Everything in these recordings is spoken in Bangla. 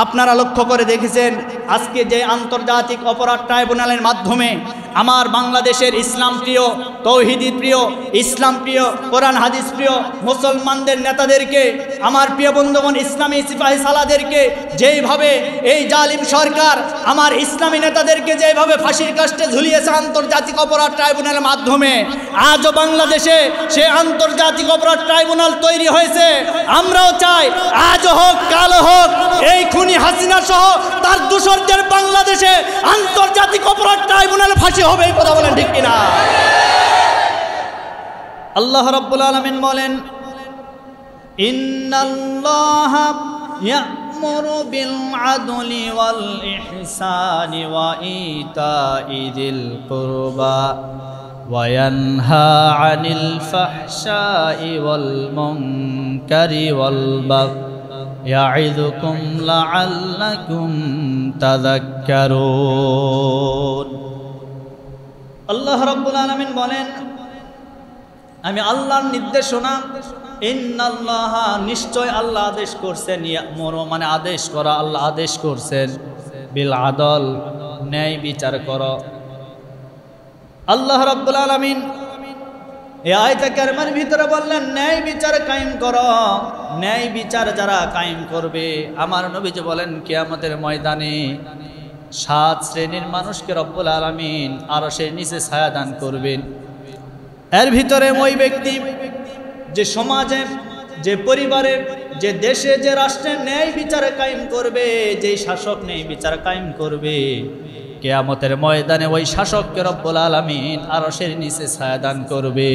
আপনারা লক্ষ্য করে দেখেছেন আজকে যে আন্তর্জাতিক অপরাধ ট্রাইব্যুনালের মাধ্যমে আমার বাংলাদেশের ইসলাম প্রিয়, তৌহিদি প্রিয়, ইসলাম প্রিয়, কোরআন হাদিস প্রিয় মুসলমানদের নেতাদেরকে, আমার প্রিয় বন্ধুগণ ইসলামী সিপাহী সালাদেরকে যেইভাবে এই জালিম সরকার আমার ইসলামী নেতাদেরকে যেইভাবে ফাঁসির কাস্টে ঝুলিয়েছে আন্তর্জাতিক অপরাধ ট্রাইব্যুনালের মাধ্যমে, আজও বাংলাদেশে সে আন্তর্জাতিক অপরাধ ট্রাইব্যুনাল তৈরি হয়েছে। আমরাও চাই আজও হোক কালো হোক এই খুনি হাসিনা সহ তার দোসরদের বাংলাদেশে আন্তর্জাতিক অপরাধ ট্রাইব্যুনালে ফাঁসি হবে। এই কথা বলেন ঠিক কিনা? আল্লাহ রাব্বুল আলামিন বলেন, ইন্নাল্লাহা ইয়া'মুরু বিল আদলি ওয়াল ইহসানি ওয়া ইতা'i যিল কুরবা ওয়া ইয়ানহা আনিল ফাহশাই ওয়াল মুনকারি ওয়াল বাগই ইয়া'iযুকুম লা'আল্লাকুম তাযাক্কারুন। আল্লাহ রাব্বুল আলামিন বলেন, আমি আল্লাহর নির্দেশনা, ইন্নাল্লাহা নিশ্চয় আল্লাহ আদেশ করছেন, ইয়া'মুরু মানে আদেশ করা, আল্লাহ আদেশ করছেন, বিল আদল ন্যায় বিচার করো। আল্লাহ রাব্বুল আলামিন এই আয়াতে কারিমার ভিতরে বললেন ন্যায় বিচার কায়েম করো। ন্যায় বিচার যারা কায়েম করবে, আমার নবীজি বলেন কিয়ামতের ময়দানে 7 শ্রেণীর মানুষকে রব্বুল আলামিন আরশের নিচে ছায়া দান করবেন। এর ভিতরে ওই ব্যক্তি যে সমাজে, যে পরিবারে, যে দেশে, যে রাষ্ট্রে ন্যায় বিচার কায়েম করবে, যেই শাসক ন্যায় বিচার কায়েম করবে, কিয়ামতের ময়দানে ওই শাসককে রব্বুল আলামিন আরশের নিচে ছায়া দান করবে।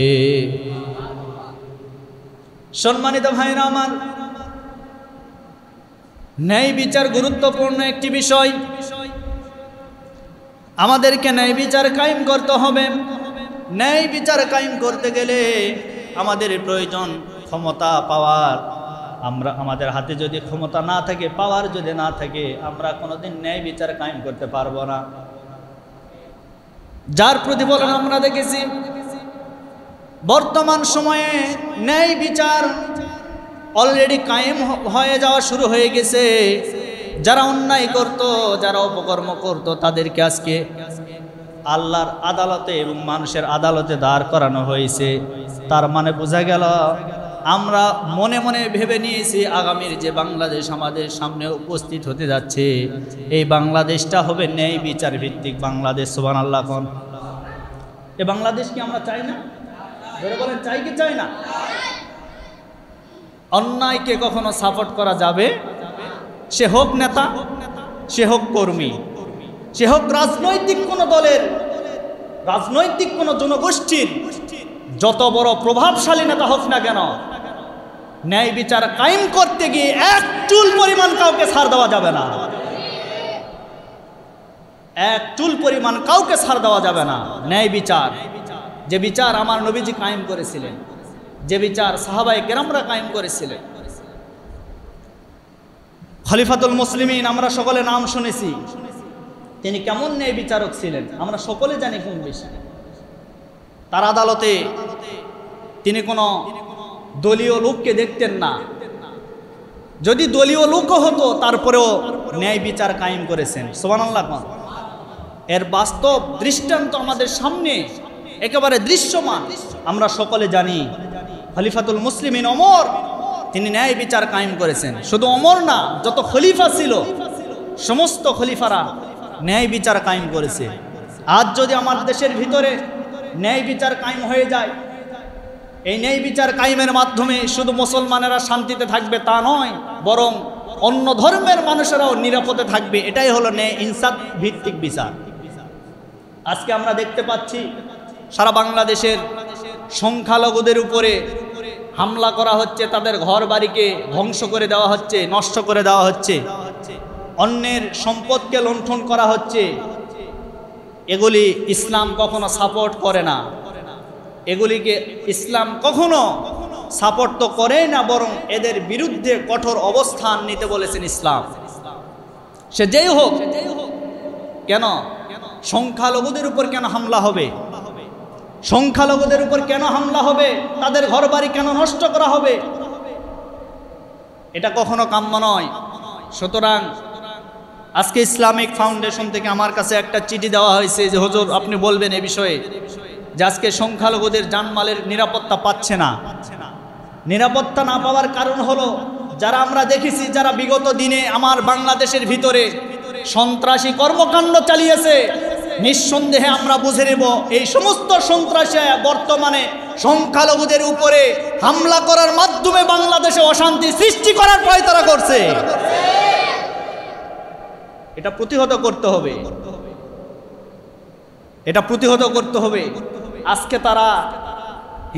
সম্মানিত ভাইরা আমার, ন্যায় বিচার গুরুত্বপূর্ণ একটি বিষয়। আমাদেরকে ন্যায় বিচার কায়েম করতে হবে। ন্যায় বিচার কায়েম করতে গেলে আমাদের প্রয়োজন ক্ষমতা, পাওয়ার। আমাদের হাতে যদি ক্ষমতা না থাকে, পাওয়ার যদি না থাকে, আমরা কোনোদিন ন্যায় বিচার কায়েম করতে পারবো না। যার প্রতিফলন আমরা দেখেছি বর্তমান সময়ে ন্যায় বিচার অলরেডি কায়েম হয়ে যাওয়া শুরু হয়ে গেছে। যারা অন্যায় করত, যারা অপকর্ম করত, তাদেরকে আজকে আল্লাহর আদালতে এবং মানুষের আদালতে দাঁড় করানো হয়েছে। তার মানে বোঝা গেল আমরা মনে মনে ভেবে নিয়েছি আগামীর যে বাংলাদেশ আমাদের সামনে উপস্থিত হতে যাচ্ছে, এই বাংলাদেশটা হবে ন্যায় বিচার ভিত্তিক বাংলাদেশ। সুবহানাল্লাহ। কোন এই বাংলাদেশ কি আমরা চাই না? ধরে বলেন, চাই কি চাই না? অন্যায়কে কখনো সাপোর্ট করা যাবে? সে হোক নেতা, সে হোক কর্মী, সে হোক রাজনৈতিক কোন দলের, রাজনৈতিক কোন জনগোষ্ঠীর যত বড় প্রভাবশালী নেতা হোক না কেন, ন্যায় বিচার কায়েম করতে গিয়ে এক চুল পরিমাণ কাউকে ছাড় দেওয়া যাবে না। এক চুল পরিমাণ কাউকে ছাড় দেওয়া যাবে না। ন্যায় বিচার, যে বিচার আমার নবীজি কায়েম করেছিলেন, যে বিচার সাহাবায়ে কেরামরা কায়েম করেছিলেন। খলিফাতুল মুসলিমিন আমরা সকলে নাম শুনেছি। তিনি কেমন ন্যায় বিচারক ছিলেন আমরা সকলে জানি কম বেশি। তার আদালতে তিনি কোনো দলীয় লোককে দেখতেন না। যদি দলীয় লোকও হতো তারপরেও ন্যায় বিচার কায়েম করেছেন। সুবহানাল্লাহ। এর বাস্তব দৃষ্টান্ত আমাদের সামনে একেবারে দৃশ্যমান, আমরা সকলে জানি। খলিফাতুল মুসলিমিন ওমর, তিনি ন্যায় বিচার কায়েম করেছেন। শুধু ওমর না, যত খলিফা ছিল সমস্ত খলিফারা ন্যায় বিচার কায়েম করেছে। আজ যদি আমার দেশের ভিতরে ন্যায় বিচার কায়েম হয়ে যায়, এই ন্যায় বিচার কায়েমের মাধ্যমে শুধু মুসলমানেরা শান্তিতে থাকবে তা নয়, বরং অন্য ধর্মের মানুষেরাও নিরাপদে থাকবে। এটাই হলো ন্যায় ইনসাফ ভিত্তিক বিচার। আজকে আমরা দেখতে পাচ্ছি সারা বাংলাদেশের সংখ্যালঘুদের উপরে হামলা করা হচ্ছে, তাদের ঘর বাড়িকে ধ্বংস করে দেওয়া হচ্ছে, নষ্ট করে দেওয়া হচ্ছে, অন্যের সম্পদকে লুণ্ঠন করা হচ্ছে। এগুলি ইসলাম কখনো সাপোর্ট করে না। এগুলিকে ইসলাম কখনো সাপোর্ট তো করেই না, বরং এদের বিরুদ্ধে কঠোর অবস্থান নিতে বলেছেন ইসলাম। সে যেই হোক কেন, সংখ্যালঘুদের উপর কেন হামলা হবে? সংখ্যালঘুদের উপর কেন হামলা হবে? তাদের ঘরবাড়ি কেন নষ্ট করা হবে? এটা কখনো কাম্য নয়। সুতরাং আজকে ইসলামিক ফাউন্ডেশন থেকে আমার কাছে একটা চিঠি দেওয়া হয়েছে যে হুজুর আপনি বলবেন এই বিষয়ে যে আজকে সংখ্যালঘুদের জানমালের নিরাপত্তা পাচ্ছে না। নিরাপত্তা না পাওয়ার কারণ হলো যারা আমরা দেখেছি যারা বিগত দিনে আমার বাংলাদেশের ভিতরে সন্ত্রাসী কর্মকাণ্ড চালিয়েছে, নিঃসন্দেহে আমরা বুঝে নেব এই সমস্ত সন্ত্রাসী বর্তমানে সংখ্যালঘুদের উপরে হামলা করার মাধ্যমে বাংলাদেশে অশান্তি সৃষ্টি করার পায়তারা করছে। এটা প্রতিহত করতে হবে, এটা প্রতিহত করতে হবে। আজকে তারা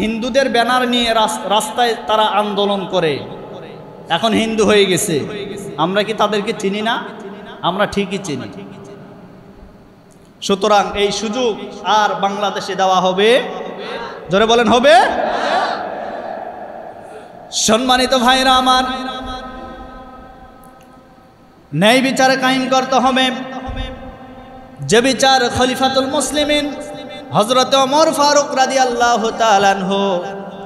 হিন্দুদের ব্যানার নিয়ে রাস্তায় তারা আন্দোলন করে, এখন হিন্দু হয়ে গেছে। আমরা কি তাদেরকে চিনি না? আমরা ঠিকই চিনি। সুতরাং এই সুযোগ আর বাংলাদেশে দেওয়া হবে? জোরে বলেন হবে? সম্মানিত ভাইরা আমার, ন্যায় বিচার কায়েম করতে হবে। যে বিচার খলিফাতুল মুসলিমিন হযরত ওমর ফারুক রাদিয়াল্লাহু তাআলা আনহু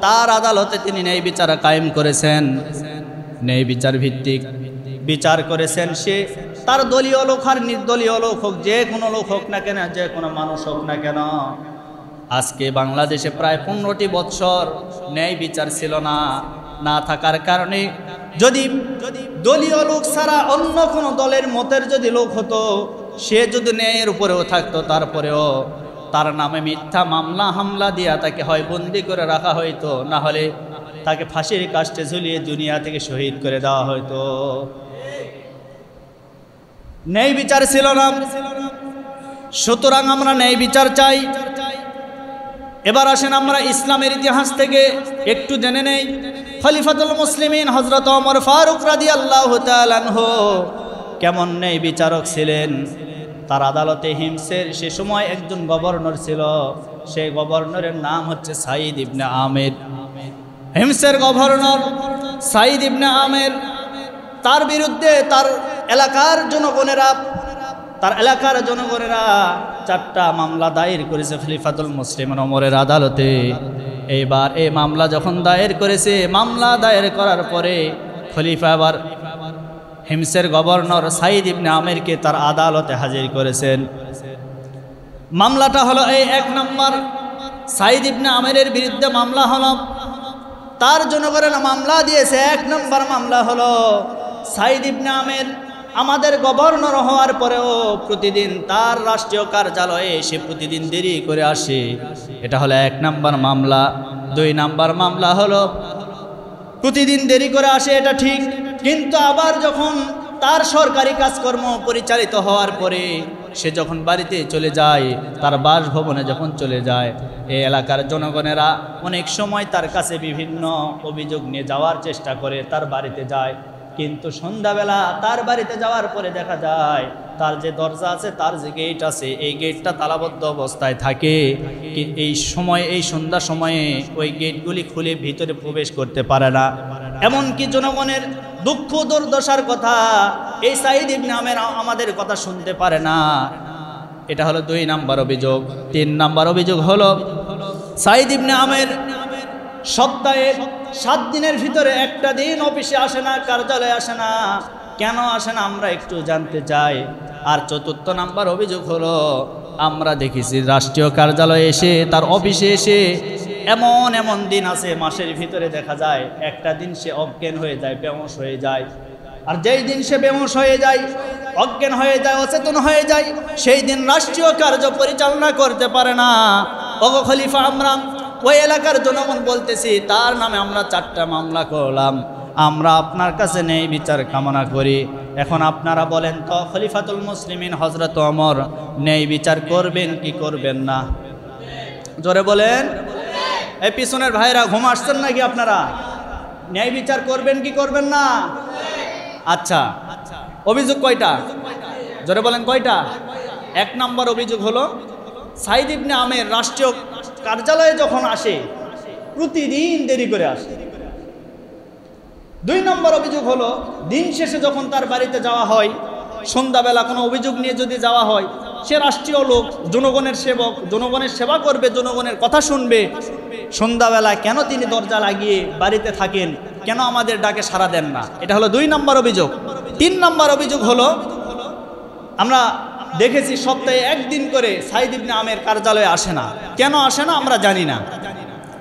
তার আদালতে তিনি ন্যায় বিচার কায়েম করেছেন, ন্যায় বিচার ভিত্তিক বিচার করেছেন। সে তার দলীয় লোক আর নির্দলীয় লোক হোক, যে কোনো লোক হোক না কেন, যে কোনো মানুষ হোক না কেন, আজকে বাংলাদেশে প্রায় 15টি বৎসর ন্যায় বিচার ছিল না। না থাকার কারণে যদি দলীয় লোক ছাড়া অন্য কোনো দলের মতের যদি লোক হতো, সে যদি ন্যায়ের উপরেও থাকতো, তারপরেও তার নামে মিথ্যা মামলা হামলা দিয়া তাকে হয় বন্দি করে রাখা হইতো, না হলে তাকে ফাঁসির কাস্টে ঝুলিয়ে দুনিয়া থেকে শহীদ করে দেওয়া হইতো। ন্যায় বিচার ছিল না। সুতরাং আমরা ন্যায় বিচার চাই। এবার আসেন আমরা ইসলামের ইতিহাস থেকে একটু জেনে নেই। খলিফাতুল মুসলিমিন হযরত ওমর ফারুক রাদিয়াল্লাহু তাআলা আনহু কেমন ন্যায় বিচারক ছিলেন। তার আদালতে হিমসের সে সময় একজন গভর্নর ছিল, সেই গভর্নরের নাম হচ্ছে সাঈদ ইবনে আমের। হিমসের গভর্নর সাঈদ ইবনে আমের, তার বিরুদ্ধে তার এলাকার জনগণেরা 4টা মামলা দায়ের করেছে খলিফাতুল মুসলিমিন ওমরের আদালতে। এইবার এই মামলা যখন দায়ের করেছে, মামলা দায়ের করার পরে খলিফা আবার হিমসের গভর্নর সাঈদ ইবনে আমেরকে তার আদালতে হাজির করেছেন। মামলাটা হলো এই 1 নম্বর, সাঈদ ইবনে আমেরের বিরুদ্ধে মামলা হলো। তার জনগণের মামলা দিয়েছে 1 নম্বর মামলা হলো সাঈদ ইবনে আমের আমাদের গভর্নর হওয়ার পরেও প্রতিদিন তার রাষ্ট্রীয় কার্যালয়ে সে প্রতিদিন দেরি করে আসে। এটা হলো 1 নম্বর মামলা। 2 নম্বর মামলা হলো প্রতিদিন দেরি করে আসে, এটা ঠিক, কিন্তু আবার যখন তার সরকারি কাজকর্ম পরিচালিত হওয়ার পরে সে যখন বাড়িতে চলে যায়, তার বাসভবনে যখন চলে যায়, এই এলাকার জনগণেরা অনেক সময় তার কাছে বিভিন্ন অভিযোগ নিয়ে যাওয়ার চেষ্টা করে, তার বাড়িতে যায়। কিন্তু সন্ধ্যাবেলা তার বাড়িতে যাওয়ার পরে দেখা যায় তার যে দরজা আছে, তার যে গেট আছে, এই গেটটা তালাবদ্ধ অবস্থায় থাকে। এই সময়, এই সন্ধ্যা সময়ে ওই গেটগুলি খুলে ভিতরে প্রবেশ করতে পারে না। এমনকি জনগণের দুঃখ দুর্দশার কথা এই সাঈদ ইবনে আমের আমাদের কথা শুনতে পারে না। এটা হলো 2 নম্বর অভিযোগ। 3 নম্বর অভিযোগ হলো সাঈদ ইবনে আমের সপ্তাহে 7 দিনের ভিতরে একটা দিন অফিসে আসে না, কার্যালয়ে আসে না। কেন আসে না আমরা একটু জানতে চাই। আর 4র্থ নাম্বার অভিযোগ হলো আমরা দেখেছি রাষ্ট্রীয় কার্যালয়ে এসে, তার অফিসে এসে এমন এমন দিন আছে মাসের ভিতরে দেখা যায় একটা দিন সে অজ্ঞান হয়ে যায়, বেহুঁশ হয়ে যায়। আর যেই দিন সে বেহুঁশ হয়ে যায়, অজ্ঞান হয়ে যায়, অচেতন হয়ে যায়, সেই দিন রাষ্ট্রীয় কার্য পরিচালনা করতে পারে না। ওগো খলিফা, আমরা ওই এলাকার জনগণ বলতেছি তার নামে আমরা 4টা মামলা করলাম, আমরা আপনার কাছে ন্যায় বিচার কামনা করি। এখন আপনারা বলেন তো খলিফাতুল মুসলিমিন হযরত ওমর ন্যায় বিচার করবেন কি করবেন না? জোরে বলেন। এই পিছনের ভাইরা ঘুম আসছেন নাকি আপনারা? ন্যায় বিচার করবেন কি করবেন না? আচ্ছা, অভিযোগ কয়টা? জোরে বলেন কয়টা? 1 নম্বর অভিযোগ হলো সাঈদ ইবনে আমের রাষ্ট্রীয় কার্যালয়ে যখন আসে প্রতিদিন দেরি করে আসে। 2 নম্বর অভিযোগ হলো দিন শেষে যখন তার বাড়িতে যাওয়া হয়, সন্ধ্যাবেলা কোনো অভিযোগ নিয়ে যদি যাওয়া হয়, সে রাষ্ট্রীয় লোক, জনগণের সেবক, জনগণের সেবা করবে, জনগণের কথা শুনবে। সন্ধ্যাবেলা কেন তিনি দরজা লাগিয়ে বাড়িতে থাকেন, কেন আমাদের ডাকে সাড়া দেন না? এটা হলো 2 নম্বর অভিযোগ। 3 নম্বর অভিযোগ হলো আমরা দেখেছি সপ্তাহে একদিন করে সাইদ ইবনে আমের কার্যালয়ে আসে না। কেন আসে না আমরা জানি না।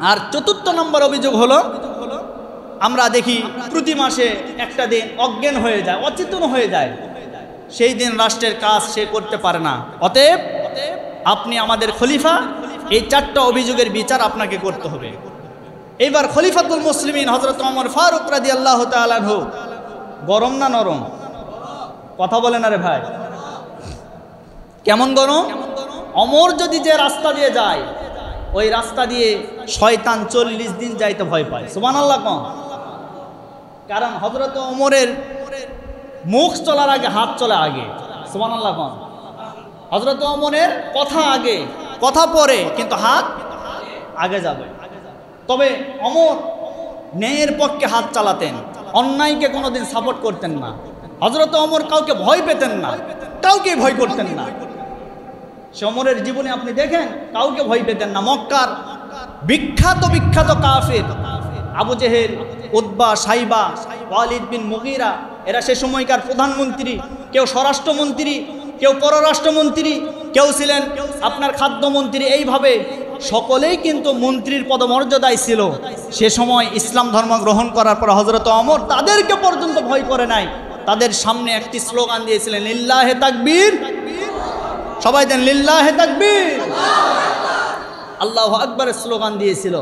আর চতুর্থ নম্বর অভিযোগ হলো, আমরা দেখি প্রতি মাসে একটা দিন অজ্ঞান হয়ে যায়, অচেতন হয়ে যায়, সেই দিন রাষ্ট্রের কাজ সে করতে পারে না। অতএব আপনি আমাদের খলিফা, এই চারটা অভিযোগের বিচার আপনাকে করতে হবে। এইবার খলিফাতুল মুসলিমিন হযরত ওমর ফারুক রাদিয়াল্লাহু তাআলা আনহু, গরম না নরম? কথা বলেন আরে ভাই, কেমন গরম? ওমর যদি যে রাস্তা দিয়ে যায়, ওই রাস্তা দিয়ে শয়তান 40 দিন যাইতে ভয় পায়। সুবহানাল্লাহ কোন? কারণ হযরত ওমরের মুখ চলার আগে হাত চলে আগে। সুবহানাল্লাহ কোন? হযরত ওমরের কথা আগে, কথা পরে, কিন্তু হাত আগে যাবে। তবে ওমর ন্যায়ের পক্ষে হাত চালাতেন, অন্যায়কে কোনোদিন সাপোর্ট করতেন না। হযরত ওমর কাউকে ভয় পেতেন না, কাউকে ভয় করতেন না। সে ওমরের জীবনে আপনি দেখেন কাউকে ভয় পেতেন না। মক্কার বিখ্যাত কাফির আবু জেহেল, উতবা, সাইবা, ওয়ালিদ বিন মুগীরা, এরা সে সময়কার প্রধানমন্ত্রী, কেউ স্বরাষ্ট্রমন্ত্রী, কেউ পররাষ্ট্রমন্ত্রী, কেউ ছিলেন আপনার খাদ্যমন্ত্রী। এইভাবে সকলেই কিন্তু মন্ত্রীর পদমর্যাদায় ছিল। সে সময় ইসলাম ধর্ম গ্রহণ করার পর হযরত ওমর তাদেরকে পর্যন্ত ভয় করে নাই। তাদের সামনে একটি স্লোগান দিয়েছিলেন, লিল্লাহে তাকবীর। সবাই দেন লিল্লাহে তাকবীর, আল্লাহু আকবারের স্লোগান দিয়েছিল।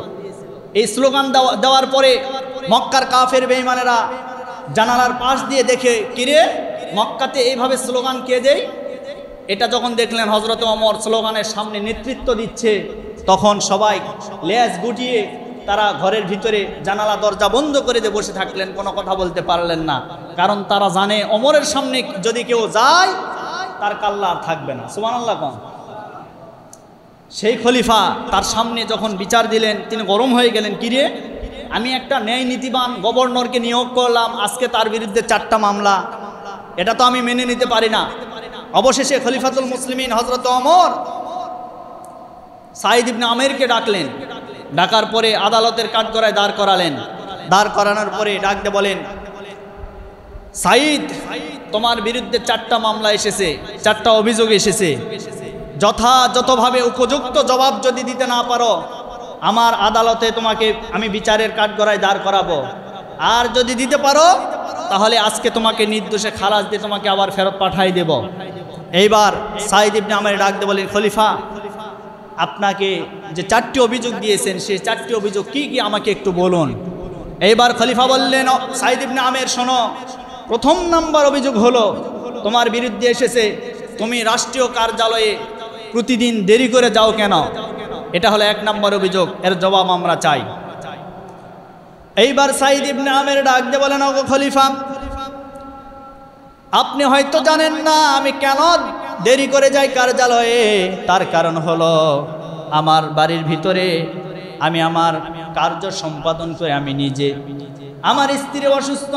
এই স্লোগান দেওয়ার পরে মক্কার কাফের বেঈমানেরা জানালার পাশ দিয়ে দেখে, কিরে মক্কাতে এইভাবে স্লোগান কে দেয়? এটা যখন দেখলেন হযরত ওমর স্লোগানের সামনে নেতৃত্ব দিচ্ছে, তখন সবাই লেজ গুটিয়ে তারা ঘরের ভিতরে জানালা দরজা বন্ধ করে দিয়ে বসে থাকলেন, কোনো কথা বলতে পারলেন না। কারণ তারা জানে ওমরের সামনে যদি কেউ যায় তার কাল্লা আর থাকবে না। সুবহানাল্লাহ কোন? সেই খলিফা তার সামনে যখন বিচার দিলেন, তিনি গরম হয়ে গেলেন। কিরে, আমি একটা ন্যায় নীতিবান গভর্নরকে নিয়োগ করলাম, আজকে তার বিরুদ্ধে 4টা মামলা, এটা তো আমি মেনে নিতে পারি না। অবশেষে খলিফাতুল মুসলিমিন হযরত ওমর সাইদ ইবনে আমেরকে ডাকলেন। ডাকার পরে আদালতের কাঠগড়ায় দাঁড় করালেন। দাঁড় করানোর পরে ডাক দিয়ে বলেন, সাইদ, তোমার বিরুদ্ধে 4টা মামলা এসেছে, 4টা অভিযোগ এসেছে। যথাযথভাবে উপযুক্ত জবাব যদি দিতে না পারো, আমার আদালতে তোমাকে আমি বিচারের কাঠগড়ায় দাঁড় করাবো। আর যদি দিতে পারো, তাহলে আজকে তোমাকে নির্দোষে খালাস দিয়ে তোমাকে আবার ফেরত পাঠাই দেব। এইবার সাইদ ইবনে আমের ডাক দিয়ে বলেন, খলিফা, আপনাকে যে 4টি অভিযোগ দিয়েছেন, সেই 4টি অভিযোগ কি কি আমাকে একটু বলুন। এইবার খলিফা বললেন, সাইদ ইবনে আমের শোনো, প্রথম নাম্বার অভিযোগ হলো তোমার বিরুদ্ধে এসেছে তুমি রাষ্ট্রীয় কার্যালয়ে প্রতিদিন দেরি করে যাও কেন? এটা হলো 1 নম্বর অভিযোগ, এর জবাব আমরা চাই। এইবার সাইদ ইবনে আমের ডাক দিয়ে বলেন, ওগো খলিফা, আপনি হয়তো জানেন না আমি কেন দেরি করে যাই কার্যালয়ে। তার কারণ হলো আমার বাড়ির ভিতরে আমি আমার কার্য সম্পাদন করে আমি নিজে, আমার স্ত্রী অসুস্থ।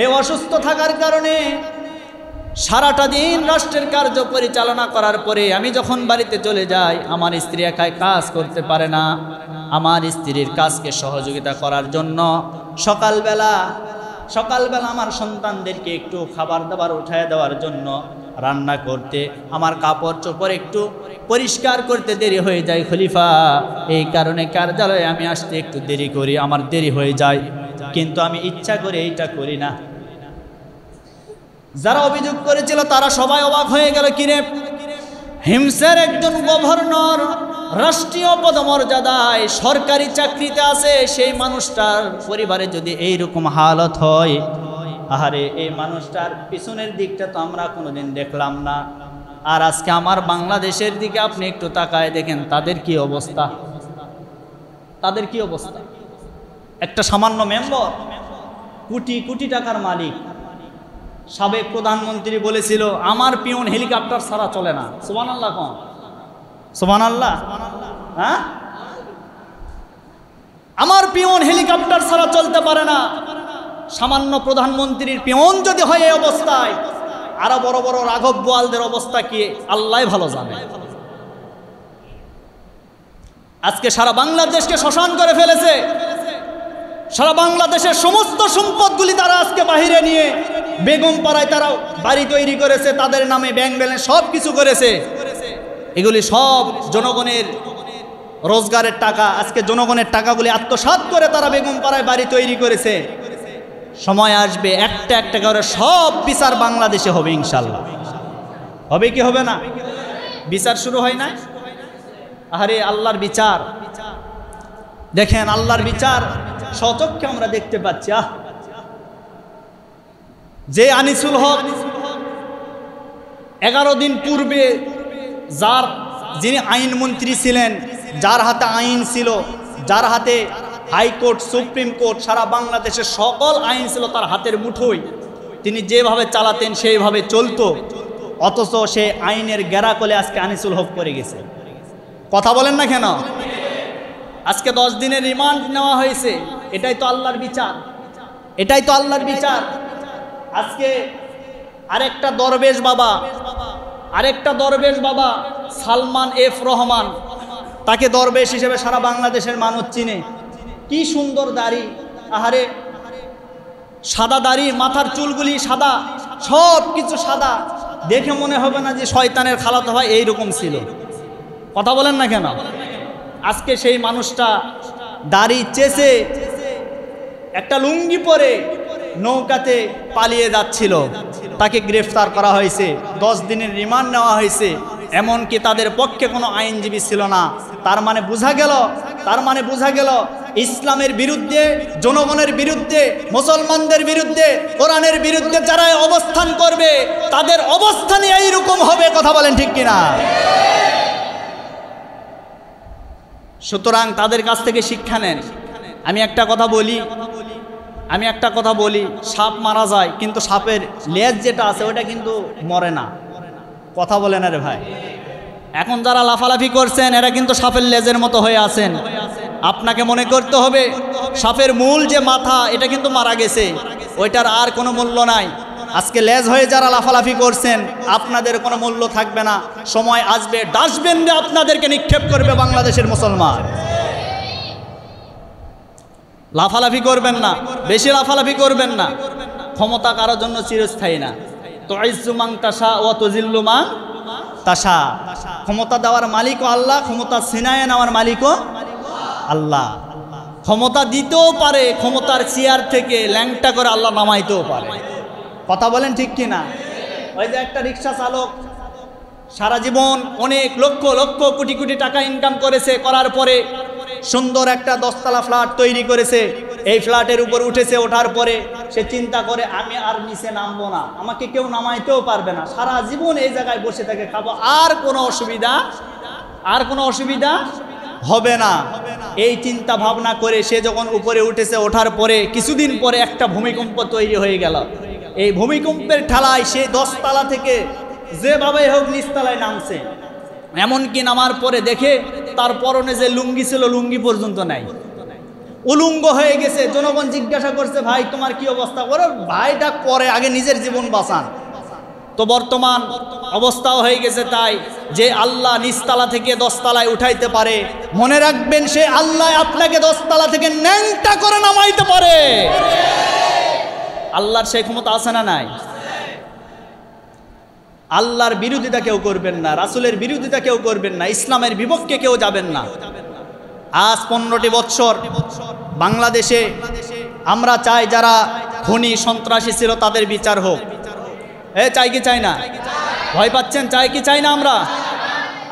এই অসুস্থ থাকার কারণে সারাটা দিন রাষ্ট্রের কার্য পরিচালনা করার পরে আমি যখন বাড়িতে চলে যাই, আমার স্ত্রী একাই কাজ করতে পারে না। আমার স্ত্রীর কাজকে সহযোগিতা করার জন্য সকালবেলা আমার সন্তানদেরকে একটু খাবার দাবার উঠায় দেওয়ার জন্য রান্না করতে, আমার কাপড় চোপড় একটু পরিষ্কার করতে দেরি হয়ে যায় খলিফা। এই কারণে কার্যালয়ে আমি আসতে একটু দেরি করি, আমার দেরি হয়ে যায়, কিন্তু আমি ইচ্ছা করে এইটা করি না। যারা অভিযোগ করেছিল তারা সবাই অবাক হয়ে গেল, কিরে হিমসের একজন গভর্নর রাষ্ট্রীয় পদমর্যাদায় সরকারি চাকরিতে আছে, সেই মানুষটার পরিবারে যদি এইরকম হালত হয়, আহারে এই মানুষটার পিছনের দিকটা তো আমরা কোনোদিন দেখলাম না। আর আজকে আমার বাংলাদেশের দিকে আপনি একটু তাকায় দেখেন তাদের কি অবস্থা, তাদের কি অবস্থা। একটা সামান্য মেম্বার কোটি কোটি টাকার মালিক, সাবেক প্রধানমন্ত্রী বলেছিল আমার পিয়ন হেলিকপ্টার ছাড়া চলে না। সুবহানাল্লাহ কোন? সুবহানাল্লাহ। হ্যাঁ, আমার পিয়ন হেলিকপ্টার ছাড়া চলতে পারে না। সামান্য প্রধানমন্ত্রীর পিয়ন যদি হয় এই অবস্থায়, আরো বড় বড় রাঘব বোয়ালদের অবস্থা কি আল্লাহ ভালো জানে। আজকে সারা বাংলাদেশকে শ্মশান করে ফেলেছে। সারা বাংলাদেশের সমস্ত সম্পদগুলি তারা আজকে বাহিরে নিয়ে বেগমপাড়ায় তারা বাড়ি তৈরি করেছে, তাদের নামে ব্যাংক ব্যালেন্স সব কিছু করেছে। এগুলি সব জনগণের রোজগারের টাকা। আজকে জনগণের টাকাগুলি আত্মসাৎ করে তারা বেগমপাড়ায় বাড়ি তৈরি করেছে। সময় আসবে একটা একটা করে সব বিচার বাংলাদেশে হবে ইনশাল্লাহ। হবে কি হবে না? বিচার শুরু হয় না? আরে আল্লাহর বিচার দেখেন, আল্লাহর বিচার সচক্ষে আমরা দেখতে পাচ্ছি। যে আনিসুল হক 11 দিন পূর্বে যিনি আইনমন্ত্রী ছিলেন, যার হাতে আইন ছিল, যার হাতে হাইকোর্ট, সুপ্রিম কোর্ট, সারা বাংলাদেশের সকল আইন ছিল তার হাতের মুঠোয়, তিনি যেভাবে চালাতেন সেইভাবে চলতো। অথচ সে আইনের গেরাকলে আজকে আনিসুল হক করে গেছে। কথা বলেন না কেন? আজকে 10 দিনের রিমান্ড নেওয়া হয়েছে। এটাই তো আল্লাহর বিচার, এটাই তো আল্লাহর বিচার। আজকে আরেকটা দরবেশ বাবা সালমান এফ রহমান, তাকে দরবেশ হিসেবে সারা বাংলাদেশের মানুষ চিনে। কি সুন্দর দাড়ি, আহারে সাদা দাড়ি, মাথার চুলগুলি সাদা, সব কিছু সাদা, দেখে মনে হবে না যে শয়তানের খালাতো ভাই এইরকম ছিল। কথা বলেন না কেন? আজকে সেই মানুষটা দাড়ি চেষে একটা লুঙ্গি পরে নৌকাতে পালিয়ে যাচ্ছিল, তাকে গ্রেফতার করা হয়েছে, 10 দিনের রিমান্ড নেওয়া হয়েছে। এমনকি তাদের পক্ষে কোনো আইনজীবী ছিল না। তার মানে বোঝা গেল ইসলামের বিরুদ্ধে, জনগণের বিরুদ্ধে, মুসলমানদের বিরুদ্ধে, কোরআনের বিরুদ্ধে যারা অবস্থান করবে তাদের অবস্থানই এইরকম হবে। কথা বলেন ঠিক কিনা? সুতরাং তাদের কাছ থেকে শিক্ষা নেন। আমি একটা কথা বলি, সাপ মারা যায় কিন্তু সাপের লেজ যেটা আছে ওটা কিন্তু মরে না। কথা বলেন আরে ভাই, এখন যারা লাফালাফি করছেন এরা কিন্তু সাপের লেজের মতো হয়ে আছেন। আপনাকে মনে করতে হবে সাপের মূল যে মাথা এটা কিন্তু মারা গেছে, ওইটার আর কোনো মূল্য নাই। আজকে লেজ হয়ে যারা লাফালাফি করছেন আপনাদের কোনো মূল্য থাকবে না। সময় আসবে ডাস্টবিনে আপনাদেরকে নিক্ষেপ করবে বাংলাদেশের মুসলমান। লাফালাফি করবেন না, বেশি লাফালাফি করবেন না। ক্ষমতা কারোর জন্য চিরস্থায়ী না। তো ইজ্জু মান তাশা ওয়া তুযিল্লু মান তাশা। ক্ষমতা দেওয়ার মালিকও আল্লাহ, ক্ষমতা ছিনায় নেওয়ার মালিকও আল্লাহ। ক্ষমতা দিতেও পারে, ক্ষমতার চেয়ার থেকে ল্যাংটা করে আল্লাহ নামাইতেও পারে। কথা বলেন ঠিক কিনা? ওই যে একটা রিক্সা চালক সারা জীবন অনেক লক্ষ লক্ষ কোটি কোটি টাকা ইনকাম করেছে, করার পরে সুন্দর একটা 10 তলা ফ্ল্যাট তৈরি করেছে। এই ফ্ল্যাটের উপর উঠেছে, ওঠার পরে সে চিন্তা করে আমি আর নিচে নামবো না, আমাকে কেউ নামাইতেও পারবে না, সারা জীবন এই জায়গায় বসে থেকে খাবো, আর কোনো অসুবিধা হবে না। এই চিন্তা ভাবনা করে সে যখন উপরে উঠেছে, ওঠার পরে কিছুদিন পরে একটা ভূমিকম্প তৈরি হয়ে গেল। এই ভূমিকম্পের ঠেলায় সে 10 তলা থেকে যেভাবে হোক নিচতলায় নামছে। এমনকি নামার পরে দেখে তার পরনে যে লুঙ্গি ছিল লুঙ্গি পর্যন্ত নাই, উলুঙ্গ হয়ে গেছে। জনগণ জিজ্ঞাসা করছে, ভাই তোমার কি অবস্থা? ওরে ভাইটা পরে আগে নিজের জীবন বাঁচান। তো বর্তমান অবস্থাও হয়ে গেছে তাই যে আল্লাহ নিচতলা থেকে 10 তলায় উঠাইতে পারে। মনে রাখবেন সে আল্লাহ আপনাকে 10 তলা থেকে ন্যাংটা করে নামাইতে পারে। আল্লাহর সেই ক্ষমতা আছে না নাই? আল্লাহর বিরোধিতা কেউ করবেন না, রাসূলের বিরোধিতা কেউ করবেন না, ইসলামের বিপক্ষে কেউ যাবেন না। আজ 15টি বছর বাংলাদেশে আমরা চাই যারা খুনি সন্ত্রাসী ছিল তাদের বিচার হোক। চাই কি চাই না? ভয় পাচ্ছেন? চাই কি চাই না?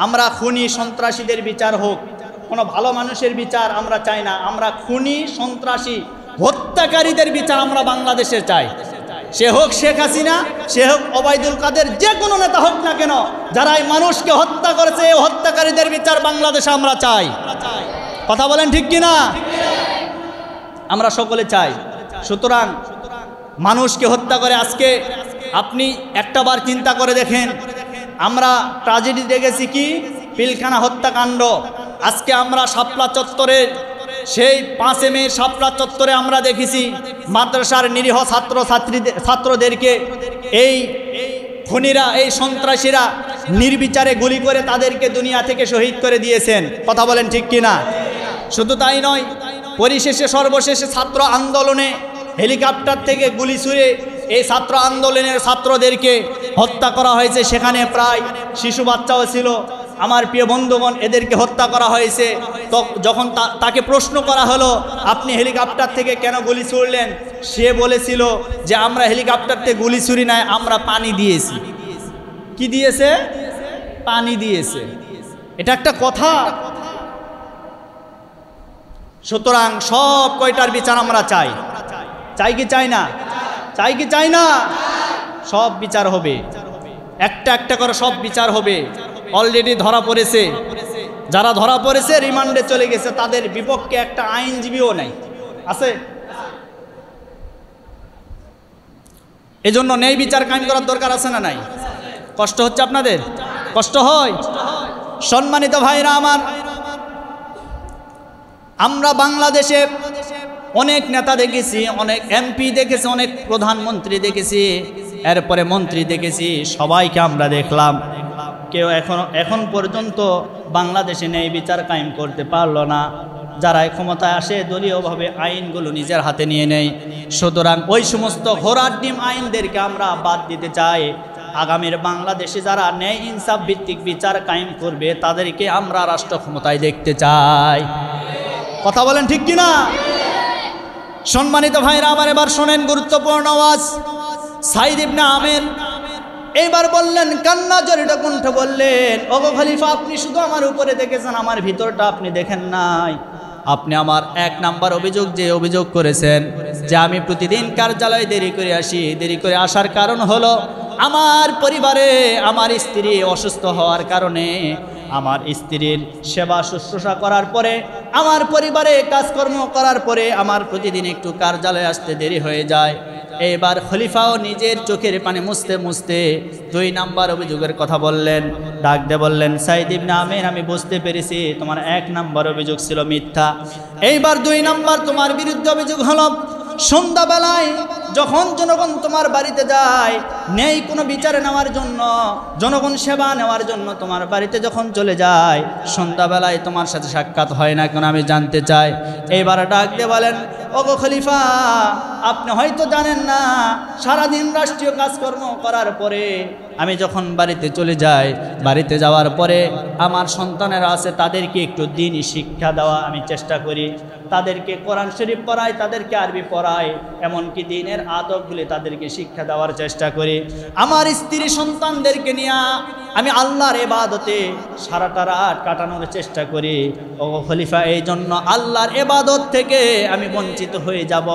আমরা খুনি সন্ত্রাসীদের বিচার হোক, কোনো ভালো মানুষের বিচার আমরা চাই না। আমরা খুনি সন্ত্রাসী হত্যাকারীদের বিচার আমরা বাংলাদেশে চাই। সে হোক শেখ হাসিনা, সে হোক ওবায়দুল কাদের, যে কোনো নেতা হোক না কেন, যারা এই মানুষকে হত্যা করেছে এই হত্যাকারীদের বিচার বাংলাদেশে আমরা চাই। কথা বলেন ঠিক কিনা? আমরা সকলে চাই। সুতরাং মানুষকে হত্যা করে আজকে আপনি একটাবার চিন্তা করে দেখেন, আমরা ট্র্যাজেডি দেখেছি কি পিলখানা হত্যাকাণ্ড। আজকে আমরা শাপলা চত্বরে সেই 5 মে শাপলা চত্বরে আমরা দেখেছি মাদ্রাসার নিরীহ ছাত্রদেরকে এই খুনিরা, এই সন্ত্রাসীরা নির্বিচারে গুলি করে তাদেরকে দুনিয়া থেকে শহীদ করে দিয়েছেন। কথা বলেন ঠিক কিনা? শুধু তাই নয়, পরিশেষে সর্বশেষে ছাত্র আন্দোলনে হেলিকপ্টার থেকে গুলি ছুড়ে এই ছাত্র আন্দোলনের ছাত্রদেরকে হত্যা করা হয়েছে। সেখানে প্রায় শিশু বাচ্চাও ছিল। আমার প্রিয় বন্ধুগণ, এদেরকে হত্যা করা হয়েছে। তো যখন তাকে প্রশ্ন করা হলো, আপনি হেলিকপ্টার থেকে কেন গুলি ছুড়লেন, সে বলেছিল যে আমরা হেলিকপ্টার থেকে গুলি ছুড়ি নাই, আমরা পানি দিয়েছি। কি দিয়েছে? পানি দিয়েছে। এটা একটা কথা। সুতরাং সব কয়টার বিচার আমরা চাই? চাই কি চাই না? চাই কি চাই না? সব বিচার হবে, একটা একটা করে সব বিচার হবে। অলরেডি ধরা পড়েছে, যারা ধরা পড়েছে রিমান্ডে চলে গেছে, তাদের বিপক্ষে একটা আইনজীবীও নাই, আছে। এজন্য ন্যায় বিচার কায়েম করার দরকার আছে না নাই? কষ্ট হচ্ছে আপনাদের? কষ্ট হয়? সম্মানিত ভাইরা আমার, আমরা বাংলাদেশে অনেক নেতা দেখেছি, অনেক এমপি দেখেছি, অনেক প্রধানমন্ত্রী দেখেছি, এরপরে মন্ত্রী দেখেছি, সবাইকে আমরা দেখলাম। কেউ এখন পর্যন্ত বাংলাদেশে ন্যায় বিচার কায়েম করতে পারলো না। যারা ক্ষমতায় আসে দলীয়ভাবে আইনগুলো নিজের হাতে নিয়ে নেয়। সুতরাং ওই সমস্ত ঘোড়ার ডিম আইনদেরকে আমরা বাদ দিতে চাই। আগামীর বাংলাদেশে যারা ন্যায় ইনসাফ ভিত্তিক বিচার কায়েম করবে, তাদেরকে আমরা রাষ্ট্র ক্ষমতায় দেখতে চাই। কথা বলেন ঠিক কিনা? সম্মানিত ভাইরা আমার, এবার শোনেন গুরুত্বপূর্ণ আওয়াজ। সাইদ ইবনে আমের এইবার বললেন, কান্না জড়িত কণ্ঠে বললেন, ওগো খলিফা, আপনি শুধু আমার উপরে দেখেছেন, আমার ভিতরটা আপনি দেখেন নাই। আপনি আমার এক নাম্বার অভিযোগ যে অভিযোগ করেছেন যে আমি প্রতিদিন কার্যালয়ে দেরি করে আসি, দেরি করে আসার কারণ হলো আমার পরিবারে আমার স্ত্রী অসুস্থ হওয়ার কারণে, আমার স্ত্রীর সেবা শুশ্রূষা করার পরে, আমার পরিবারে কাজকর্ম করার পরে আমার প্রতিদিন একটু কার্যালয়ে আসতে দেরি হয়ে যায়। এবার খলিফাও নিজের চোখের পানি মুছতে মুছতে 2 নাম্বার অভিযোগের কথা বললেন। ডাক দিয়ে বললেন, সাইদ ইবনে আমের, আমি বুঝতে পেরেছি তোমার 1 নাম্বার অভিযোগ ছিল মিথ্যা। এইবার 2 নাম্বার তোমার বিরুদ্ধে অভিযোগ হলো, সন্ধ্যাবেলায় যখন জনগণ তোমার বাড়িতে যায় নেই কোনো বিচার নেওয়ার জন্য, জনগণ সেবা নেওয়ার জন্য তোমার বাড়িতে যখন চলে যায়, সন্ধ্যাবেলায় তোমার সাথে সাক্ষাৎ হয় না কেন, আমি জানতে চাই। এইবার ডাক দিয়ে বলেন, ওগো খলিফা, আপনি হয়তো জানেন না, সারাদিন রাষ্ট্রীয় কাজকর্ম করার পরে আমি যখন বাড়িতে চলে যাই, বাড়িতে যাওয়ার পরে আমার সন্তানেরা আছে, তাদেরকে একটু দ্বীনি শিক্ষা দেওয়া আমি চেষ্টা করি। তাদেরকে কোরআন শরীফ পড়াই, তাদেরকে আরবি পড়াই, এমনকি দ্বীনের আদবগুলি তাদেরকে শিক্ষা দেওয়ার চেষ্টা করি। আমার স্ত্রী সন্তানদেরকে নিয়ে আমি আল্লাহর ইবাদতে সারাটা রাত কাটানোর চেষ্টা করি। ও খলিফা, এই জন্য আল্লাহর ইবাদত থেকে আমি বঞ্চিত হয়ে যাব,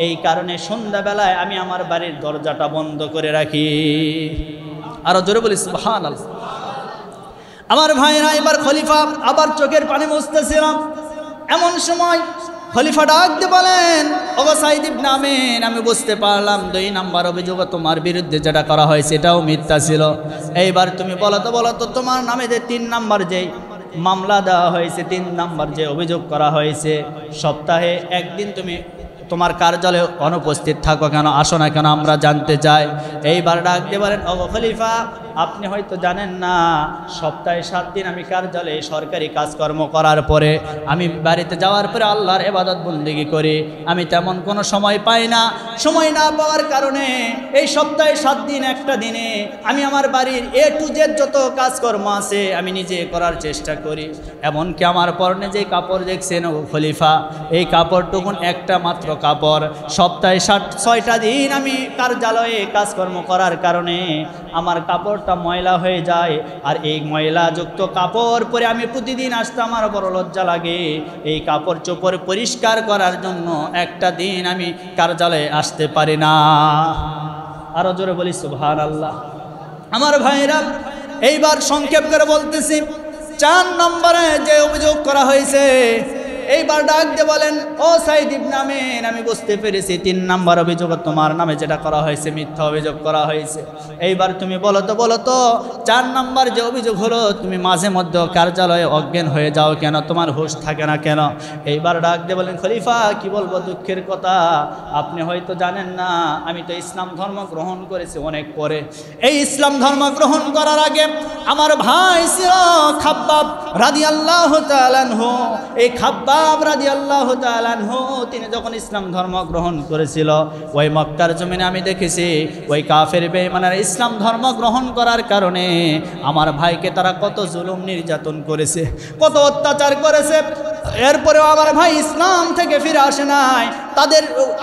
এই কারণে সন্ধ্যাবেলায় আমি আমার বাড়ির দরজাটা বন্ধ করে রাখি। আরো জোরে বলি সুবহানাল্লাহ। আমার ভাইরা, এবার খলিফা আবার চোখের পানি মুছতেছিলাম, এমন সময় খলিফা ডাক দিয়ে বলেন, ওগো সাইদ ইবনে আমের, আমি বুঝতে পারলাম 2 নাম্বার অভিযোগ তোমার বিরুদ্ধে যেটা করা হয়েছে এটাও মিথ্যা ছিল। এইবার তুমি বলো তো তোমার নামে যে 3 নাম্বার যে মামলা দেওয়া হয়েছে, 3 নাম্বার যে অভিযোগ করা হয়েছে, সপ্তাহে 1 দিন তুমি তোমার কার্যালয়ে অনুপস্থিত থাকো কেন, আসো না কেন, আমরা জানতে চাই। এইবার ডাক দিয়ে বলেন, ওগো খলিফা, আপনি হয়তো জানেন না, সপ্তাহে 7 দিন আমি কার্যালয়ে সরকারি কাজকর্ম করার পরে আমি বাড়িতে যাওয়ার পরে আল্লাহর ইবাদত বন্দেগী করি, আমি তেমন কোনো সময় পাই না। সময় না পাওয়ার কারণে এই সপ্তাহে 7 দিন একটা দিনে আমি আমার বাড়ির A to Z যত কাজকর্ম আছে আমি নিজে করার চেষ্টা করি। এমনকি আমার পরনে যে কাপড় দেখছেন ও খলিফা, এই কাপড়টুকুন একটা মাত্র কাপড়, সপ্তাহে 6টা দিন আমি কার্যালয়ে কাজকর্ম করার কারণে আমার কাপড় ময়লা হয়ে যায়, আর এই ময়লাযুক্ত কাপড় পরে আমি প্রতিদিন আসতে আমার বড় লজ্জা লাগে। এই কাপড় চোপড় পরিষ্কার করার জন্য একটা দিন আমি কার্যালয়ে আসতে পারি না। আরো জোরে বলি সুবহানাল্লাহ। আমার ভাইরা, এইবার সংক্ষেপ করে বলতেছি, 4 নম্বরে যে অভিযোগ করা হয়েছে, এইবার ডাক দিয়ে বলেন, ও সাইদ ইবনে আমের, আমি বুঝতে পেরেছি 3 নাম্বার অভিযোগ তোমার নামে যেটা করা হয়েছে মিথ্যা অভিযোগ করা হয়েছে। এইবার তুমি বলো তো 4 নাম্বার যে অভিযোগ হলো, তুমি মাঝে মধ্যে কার্যালয়ে অজ্ঞান হয়ে যাও কেন, তোমার হুঁশ থাকে না কেন? এইবার ডাক দিয়ে বলেন, খলিফা, কি বলবো, দুঃখের কথা, আপনি হয়তো জানেন না, আমি তো ইসলাম ধর্ম গ্রহণ করেছি অনেক পরে। এই ইসলাম ধর্ম গ্রহণ করার আগে আমার ভাই ছিল খাব্বাব রাদিয়াল্লাহু তাআলা আনহু, এই খাব্বাব রাদিয়াল্লাহু তাআলা আনহু তিনি যখন ইসলাম ধর্ম গ্রহণ করেছিল, ওই মক্কার জমিনে আমি দেখেছি ওই কাফের বেঈমানরা ইসলাম ধর্ম গ্রহণ করার কারণে আমার ভাইকে তারা কত জুলুম নির্যাতন করেছে, কত অত্যাচার করেছে। এরপরেও আমার ভাই ইসলাম থেকে ফিরে আসে নাই।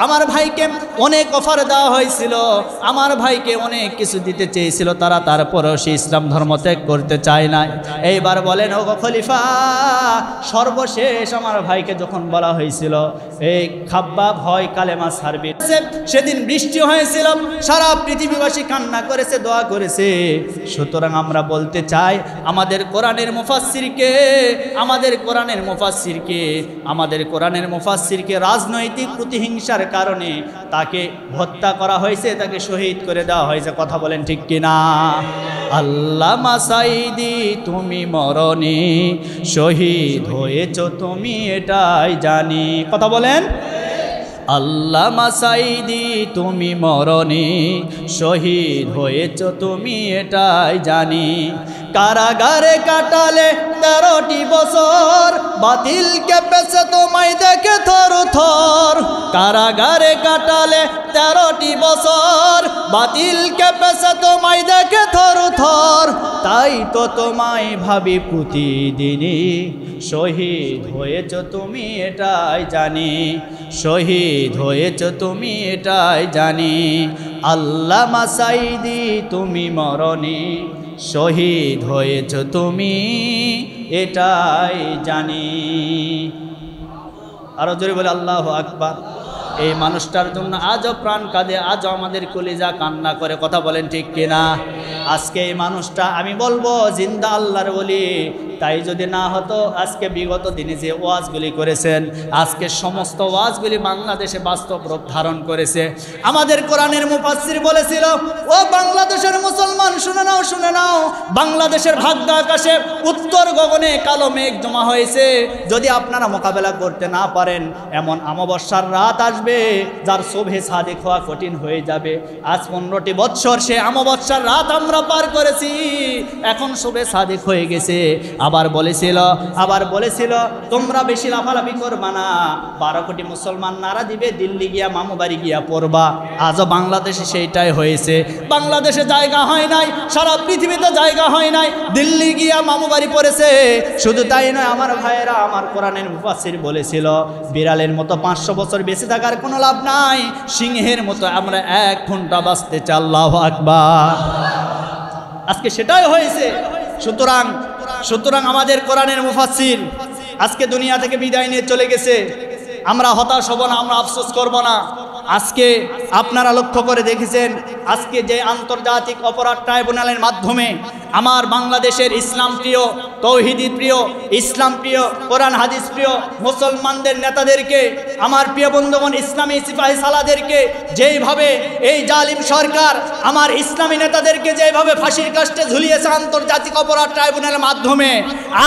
আমার ভাইকে অনেক অফার দেওয়া হয়েছিল, আমার ভাইকে অনেক কিছু দিতে চেয়েছিল তারা, তারপরেও সে ইসলাম ধর্ম ত্যাগ করতে চায় না। এইবার বলেন ও খলিফা, সর্বশেষ আমার ভাইকে যখন বলা হয়েছিল এই খাব্বাব হয় কালেমা ছাড়বে, সেদিন বৃষ্টি হয়েছিল, সারা পৃথিবীবাসী কান্না করেছে, দোয়া করেছে। সুতরাং আমরা বলতে চাই আমাদের কোরআনের মুফাসসিরকে রাজনৈতিক প্রতিহিংসার কারণে তাকে হত্যা করা হয়েছে, তাকে শহীদ করে দেওয়া হয়েছে। কথা বলেন ঠিক কিনা? আল্লামা সাঈদী তুমি মরনি, শহীদ হয়েছ তুমি এটাই জানি। কথা বলেন। আল্লামা সাঈদী তুমি মরনি, শহীদ হয়েছ তুমি এটাই জানি। কারাগারে কাটালে 13টি বছর, বাতিল কেঁপেছে তোমায় দেখে থর থর। কারাগারে কাটালে 13টি বছর, বাতিল কেঁপেছে তোমায় দেখে থর থর। তাই তো তোমায় ভাবি প্রতিদিনই, শহীদ হয়েছ তুমি এটাই জানি, শহীদ হয়েছ তুমি এটাই জানি। আল্লামা সাঈদী তুমি মরনি, শহীদ হয়েছ তুমি এটাই জানি। আরো জোরে বলে আল্লাহু আকবার। এই মানুষটার জন্য আজও প্রাণ কাঁদে, আজও আমাদের কলিজা কান্না করে। কথা বলেন ঠিক কিনা? আজকে এই মানুষটা আমি বলবো জিন্দা আল্লাহর ওলি। তাই যদি না হতো আজকে বিগত দিনে যে ওয়াজগুলি করেছেন, আজকে সমস্ত ওয়াজগুলি বাংলাদেশে বাস্তব রূপ ধারণ করেছে। আমাদের কোরআনের মুফাসসির বলেছিল, ও বাংলাদেশের মুসলমান শুনে নাও, শুনে নাও, বাংলাদেশের ভাগ্য আকাশে উত্তর গগনে কালো মেঘ জমা হয়েছে। যদি আপনারা মোকাবেলা করতে না পারেন, এমন অমাবস্যার রাত আসবে যার শোভে সাদিক হওয়া কঠিন হয়ে যাবে। আজ 15টি বৎসর সে অমাবস্যার রাত আমরা পার করেছি, এখন শোভে সাদিক হয়ে গেছে। আবার বলেছিল তোমরা বেশি লাফালাফি করবা না, 12 কোটি মুসলমান নারা দিবে, দিল্লি গিয়া মামু বাড়ি গিয়া পড়বা। আজও বাংলাদেশে সেইটাই হয়েছে। বাংলাদেশে জায়গা হয় নাই, সারা পৃথিবীতে জায়গা হয় নাই, দিল্লি গিয়া মামু বাড়ি পড়েছে। শুধু তাই নয় আমার ভাইয়েরা, আমার কোরআনের মুফাসসির বলেছিল বিড়ালের মতো 500 বছর বেঁচে থাকার কোনো লাভ নাই, সিংহের মতো আমরা 1 ঘন্টা বাঁচতে চাই। আল্লাহু আকবার। আজকে সেটাই হয়েছে। সুতরাং আমাদের কোরআনের মুফাসসির আজকে দুনিয়া থেকে বিদায় নিয়ে চলে গেছে। আমরা হতাশ হব না, আমরা আফসোস করব না। আজকে আপনারা লক্ষ্য করে দেখেছেন, আজকে যে আন্তর্জাতিক অপরাধ ট্রাইব্যুনালের মাধ্যমে আমার বাংলাদেশের ইসলাম প্রিয়, তৌহিদি প্রিয়, ইসলাম প্রিয়, কোরআন হাদিস প্রিয় মুসলমানদের নেতাদেরকে, আমার প্রিয় বন্ধুগণ ইসলামী সিপাহী সালাদেরকে যেইভাবে এই জালিম সরকার আমার ইসলামী নেতাদেরকে যেভাবে ফাঁসির কাস্টে ঝুলিয়েছে আন্তর্জাতিক অপরাধ ট্রাইব্যুনালের মাধ্যমে,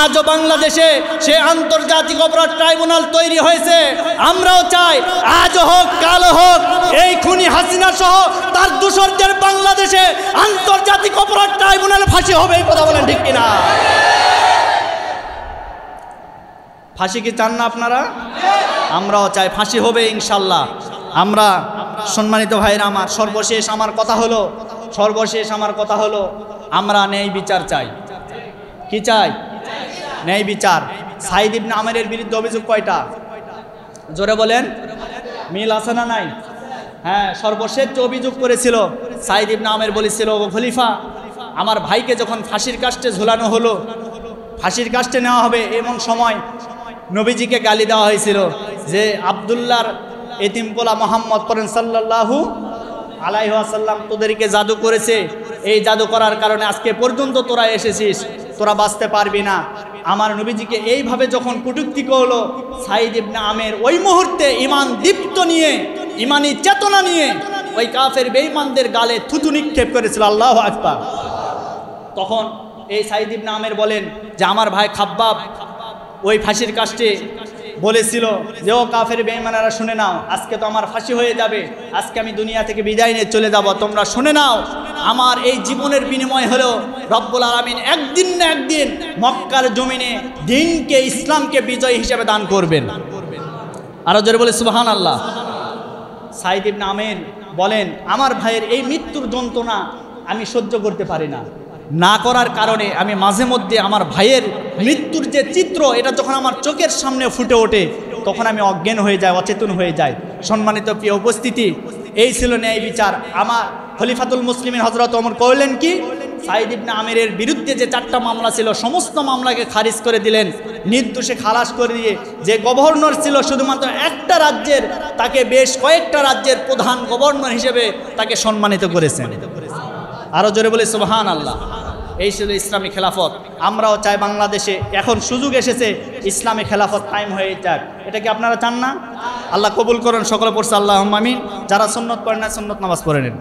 আজও বাংলাদেশে সে আন্তর্জাতিক অপরাধ ট্রাইব্যুনাল তৈরি হয়েছে। আমরাও চাই আজও হোক কালো হোক, এই খুনি হাসিনা সহ তার দোসরদের বাংলাদেশে আন্তর্জাতিক অপরাধ ট্রাইব্যুনালে ফাঁসি হবে। এই কথা বলেন ঠিক কিনা? ফাঁসি কি চান না আপনারা? আমরাও চাই, ফাঁসি হবে ইনশাল্লাহ। আমরা সম্মানিত ভাইরা আমার, সর্বশেষ আমার কথা হলো আমরা ন্যায় বিচার চাই। কি চাই? ন্যায় বিচার। সাঈদ ইবনে আমেরের বিরুদ্ধে অভিযোগ কয়টা? জোরে বলেন। মিল আছে না নাই? হ্যাঁ, সর্বশেষ যে অভিযোগ করেছিল সাঈদ ইবনে আমের বলেছিল, ও খলিফা আমার ভাইকে যখন ফাঁসির কাস্টে ঝুলানো হলো, ফাঁসির কাস্টে নেওয়া হবে, এমন সময় নবীজিকে গালি দেওয়া হয়েছিল যে আব্দুল্লাহর এতিম পোলা মোহাম্মদ করেন সাল্লাল্লাহু আলাইহি ওয়াসাল্লাম তোদেরকে জাদু করেছে, এই জাদু করার কারণে আজকে পর্যন্ত তোরা এসেছিস, তোরা বাঁচতে পারবি না। আমার নবীজিকে এইভাবে যখন কটূক্তি করলো, সাঈদ ইবনে আমের ওই মুহূর্তে ঈমান দীপ্ত নিয়ে, ঈমানি চেতনা নিয়ে ওই কাফের বেঈমানদের গালে থুতু নিক্ষেপ করেছিল। আল্লাহু আকবার। তখন এই সাঈদ ইবনে আমের বলেন যে আমার ভাই খাব্বাব ওই ফাঁসির কাস্টে বলেছিল যে ও কাফের বেঈমানেরা শুনে নাও, আজকে তো আমার ফাঁসি হয়ে যাবে, আজকে আমি দুনিয়া থেকে বিদায় নিয়ে চলে যাব, তোমরা শুনে নাও আমার এই জীবনের বিনিময় হলো রব্বুল আলামিন একদিন না একদিন মক্কার জমিনে দ্বীনকে, ইসলামকে বিজয় হিসেবে দান করবেন। আরো জোরে বলে সুবহানাল্লাহ। সাঈদ ইবনে আমির বলেন, আমার ভাইয়ের এই মৃত্যুর যন্ত্রণা আমি সহ্য করতে পারি না, না করার কারণে আমি মাঝে মধ্যে আমার ভাইয়ের মৃত্যুর যে চিত্র, এটা যখন আমার চোখের সামনে ফুটে ওঠে তখন আমি অজ্ঞান হয়ে যাই, অচেতন হয়ে যাই। সম্মানিত প্রিয় উপস্থিতি, এই ছিল ন্যায় বিচার। আমার খলিফাতুল মুসলিমিন হযরত ওমর করলেন কি, সাঈদ ইবনে আমিরের বিরুদ্ধে যে 4টা মামলা ছিল সমস্ত মামলাকে খারিজ করে দিলেন, নির্দোষে খালাস করে দিয়ে যে গভর্নর ছিল শুধুমাত্র একটা রাজ্যের, তাকে বেশ কয়েকটা রাজ্যের প্রধান গভর্নর হিসেবে তাকে সম্মানিত করেছেন। আরো জোরে বলে সুবহানাল্লাহ। এই ছিল ইসলামী খেলাফত। আমরাও চাই বাংলাদেশে এখন সুযোগ এসেছে ইসলামী খেলাফত কায়েম হয়ে যাক। এটা কি আপনারা চান না? আল্লাহ কবুল করুন। সকলে পড়ছে আল্লাহুম্মা আমিন। যারা সুন্নত পড়েন না সুন্নত নামাজ পড়ে নেন।